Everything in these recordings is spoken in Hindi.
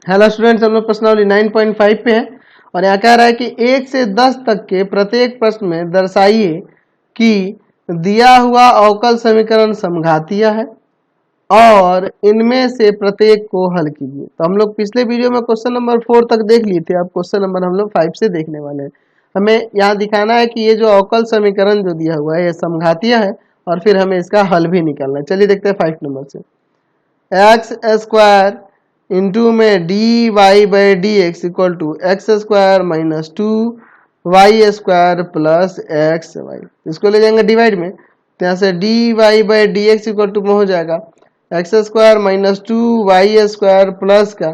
हेलो स्टूडेंट्स, हम लोग प्रश्नावली 9.5 पे हैं और यहाँ कह रहा है कि 1 से 10 तक के प्रत्येक प्रश्न में दर्शाइए कि दिया हुआ अवकल समीकरण समघातीय है और इनमें से प्रत्येक को हल कीजिए। तो हम लोग पिछले वीडियो में क्वेश्चन नंबर 4 तक देख लिए थे। अब क्वेश्चन नंबर हम लोग 5 से देखने वाले हैं। हमें यहाँ दिखाना है कि ये जो अवकल समीकरण जो दिया हुआ है ये समघातीय है और फिर हमें इसका हल भी निकालना है। चलिए देखते हैं 5 नंबर से। एक्स स्क्वायर इंटू में d y by d x equal to x square minus 2 y square plus x y. इसको ले जाएंगे डिवाइड में, तो यहाँ से d y by d x equal to में हो जाएगा x square minus 2 y square plus का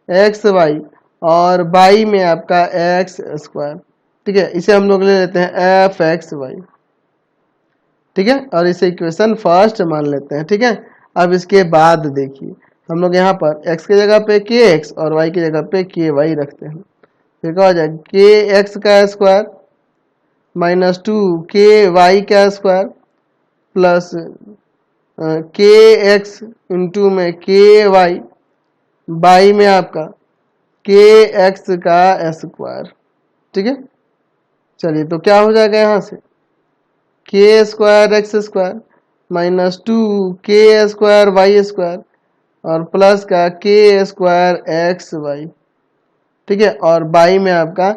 एक्स वाई और बाई में आपका एक्स स्क्वायर। ठीक है, इसे हम लोग ले लेते हैं एफ एक्स वाई। ठीक है, और इसे इक्वेशन फर्स्ट मान लेते हैं। ठीक है, अब इसके बाद देखिए हम लोग यहाँ पर x की जगह पे के एक्स और y की जगह पे के वाई रखते हैं। फिर क्या हो जाएगा के एक्स का स्क्वायर माइनस 2 के वाई का स्क्वायर प्लस के एक्स इंटू में के वाई बाई में आपका के एक्स का स्क्वायर। ठीक है, चलिए तो क्या हो जाएगा यहाँ से के स्क्वायर एक्स स्क्वायर माइनस 2 के स्क्वायर वाई स्क्वायर और प्लस का के स्क्वायर एक्स वाई। ठीक है, और बाई में आपका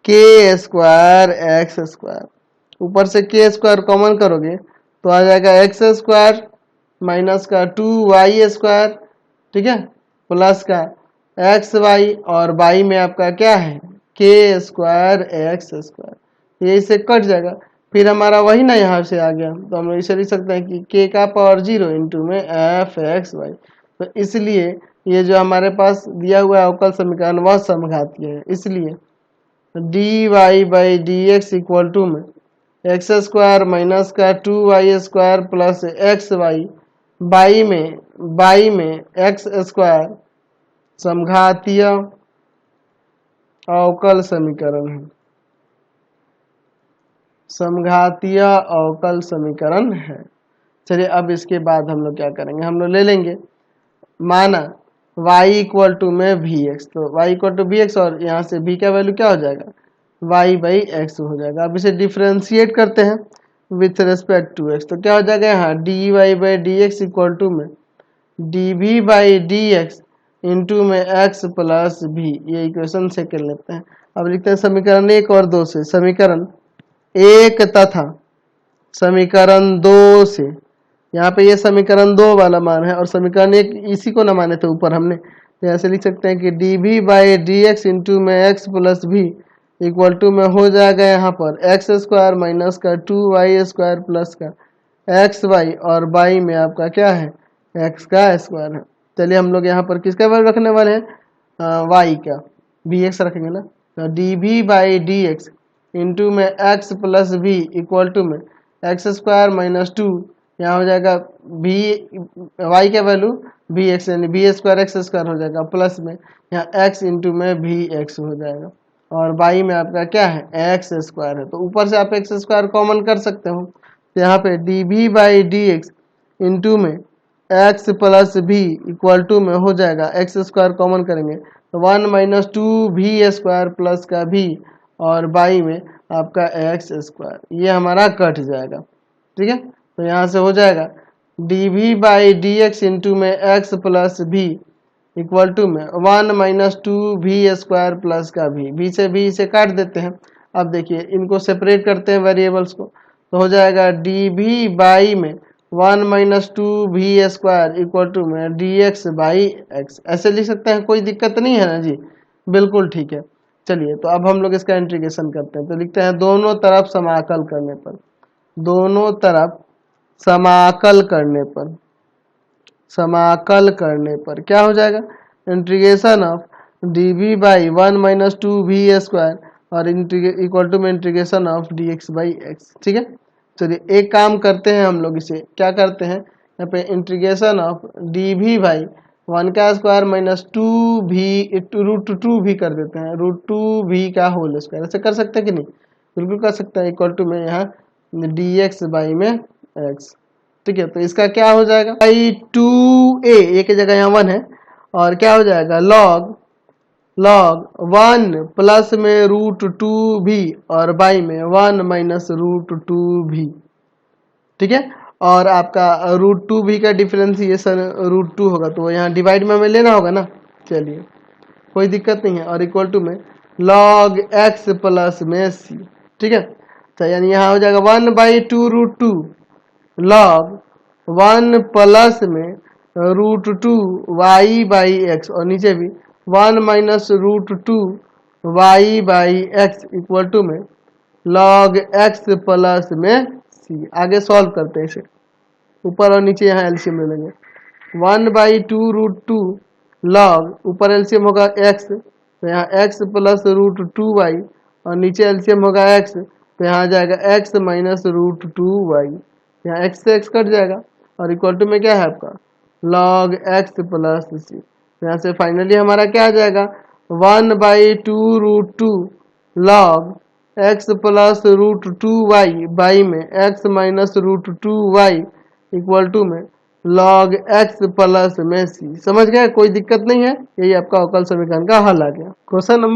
के स्क्वायर एक्स स्क्वायर। ऊपर से के स्क्वायर कॉमन करोगे तो आ जाएगा एक्स स्क्वायर माइनस का 2 वाई स्क्वायर। ठीक है, प्लस का एक्स वाई और बाई में आपका क्या है के स्क्वायर एक्स स्क्वायर। ये इससे कट जाएगा, फिर हमारा वही ना यहाँ से आ गया, तो हम इसे लिख सकते हैं कि के का पावर 0 इंटू में एफ एक्स वाई। तो इसलिए ये जो हमारे पास दिया हुआ है अवकल समीकरण वह समघातीय है। इसलिए d y by d x equal to में एक्स स्क्वायर माइनस का 2 y square plus x y by में एक्स स्क्वायर समघातीय अवकल समीकरण है। समघातीय अवकल समीकरण है। चलिए अब इसके बाद हम लोग क्या करेंगे, हम लोग ले लेंगे माना y इक्वल टू में वी एक्स। तो y equal to v x और यहाँ से v का वैल्यू क्या हो जाएगा y बाई एक्स हो जाएगा। अब इसे डिफ्रेंशिएट करते हैं विथ रेस्पेक्ट टू x, तो क्या हो जाएगा यहाँ d y by d x equal to में d v by d x into में x प्लस भी। ये इक्वेशन से कर लेते हैं। अब लिखते हैं समीकरण 1 और 2 से। समीकरण 1 तथा समीकरण 2 से, यहाँ पे ये समीकरण 2 वाला मान है और समीकरण 1 इसी को न माने थे ऊपर हमने, तो ऐसे लिख सकते हैं कि d v by d x into में x plus v equal to में हो जाएगा यहाँ पर एक्स स्क्वायर माइनस का 2 वाई स्क्वायर प्लस का एक्स वाई और बाई में आपका क्या है एक्स का स्क्वायर है। चलिए हम लोग यहाँ पर किसका वैल्यू रखने वाले हैं वाई का, वी एक्स रखेंगे ना। तो d v by d x into में x plus v equal to में एक्स स्क्वायर माइनस 2, यहाँ हो जाएगा बी वाई का वैल्यू बी एक्स यानी बी स्क्वायर एक्स स्क्वायर हो जाएगा प्लस में यहाँ एक्स इंटू में भी एक्स हो जाएगा और बाई में आपका क्या है एक्स स्क्वायर है। तो ऊपर से आप एक्स स्क्वायर कॉमन कर सकते हो, तो यहाँ पे d v by d x into में x plus v equal to में हो जाएगा एक्स स्क्वायर कॉमन करेंगे तो 1 माइनस 2 स्क्वायर प्लस का भी और बाई में आपका एक्स स्क्वायर। ये हमारा कट जाएगा। ठीक है, तो यहाँ से हो जाएगा d v by d x into में x plus v equal to में 1 माइनस 2 स्क्वायर प्लस का भी से भी इसे काट देते हैं। अब देखिए इनको सेपरेट करते हैं वेरिएबल्स को, तो हो जाएगा डी वी बाई में 1 माइनस 2 स्क्वायर इक्वल टू में डी एक्स बाई एक्स। ऐसे लिख सकते हैं, कोई दिक्कत नहीं है ना जी, बिल्कुल ठीक है। चलिए तो अब हम लोग इसका इंटीग्रेशन करते हैं, तो लिखते हैं दोनों तरफ समाकल करने पर, दोनों तरफ समाकल करने पर क्या हो जाएगा integration of d v by 1 minus 2 square और इक्वल टू में integration of d x by x. ठीक है, चलिए एक काम करते हैं हम लोग, इसे क्या करते हैं यहाँ पे integration of d v by 1 का स्क्वायर माइनस 2 भी कर देते हैं √2 का होल स्क्वायर। ऐसे कर सकते हैं कि नहीं, बिल्कुल कर सकते हैं। इक्वल टू में यहाँ डी एक्स बाई में एक्स। ठीक है, तो इसका क्या हो जाएगा बाई 2a, ए की जगह यहाँ 1 है और क्या हो जाएगा लॉग लॉग 1 प्लस में रूट 2 भी और बाई में 1 माइनस रूट 2 भी। ठीक है, और आपका रूट 2 भी का डिफरेंशिएशन रूट 2 होगा तो यहाँ डिवाइड में हमें लेना होगा ना। चलिए कोई दिक्कत नहीं है, और इक्वल टू में लॉग x प्लस में c। ठीक है, तो यानी यहाँ हो जाएगा 1/2 रूट 2 लॉग 1 प्लस में रूट 2 वाई बाई एक्स, और नीचे भी 1 minus root 2 y by x equal to में लॉग एक्स प्लस में सी। आगे सॉल्व करते हैं इसे, ऊपर और नीचे यहाँ एलसीएम ले लेंगे। 1/2 रूट 2 लॉग, ऊपर एलसीएम होगा एक्स तो यहाँ एक्स प्लस रूट 2 वाई, और नीचे एलसीएम होगा एक्स तो यहाँ आ जाएगा एक्स माइनस रूट 2 वाई। यहाँ एक्स से एक्स कट जाएगा और इक्वल टू में क्या है आपका लॉग एक्स प्लस सी। यहाँ से फाइनली हमारा क्या आ जाएगा 1/2 root 2 log x plus root 2 y by में x minus root 2 y equal to में लॉग एक्स प्लस में सी। समझ गए, कोई दिक्कत नहीं है, यही आपका अवकल समीकरण का हल आ गया। Question number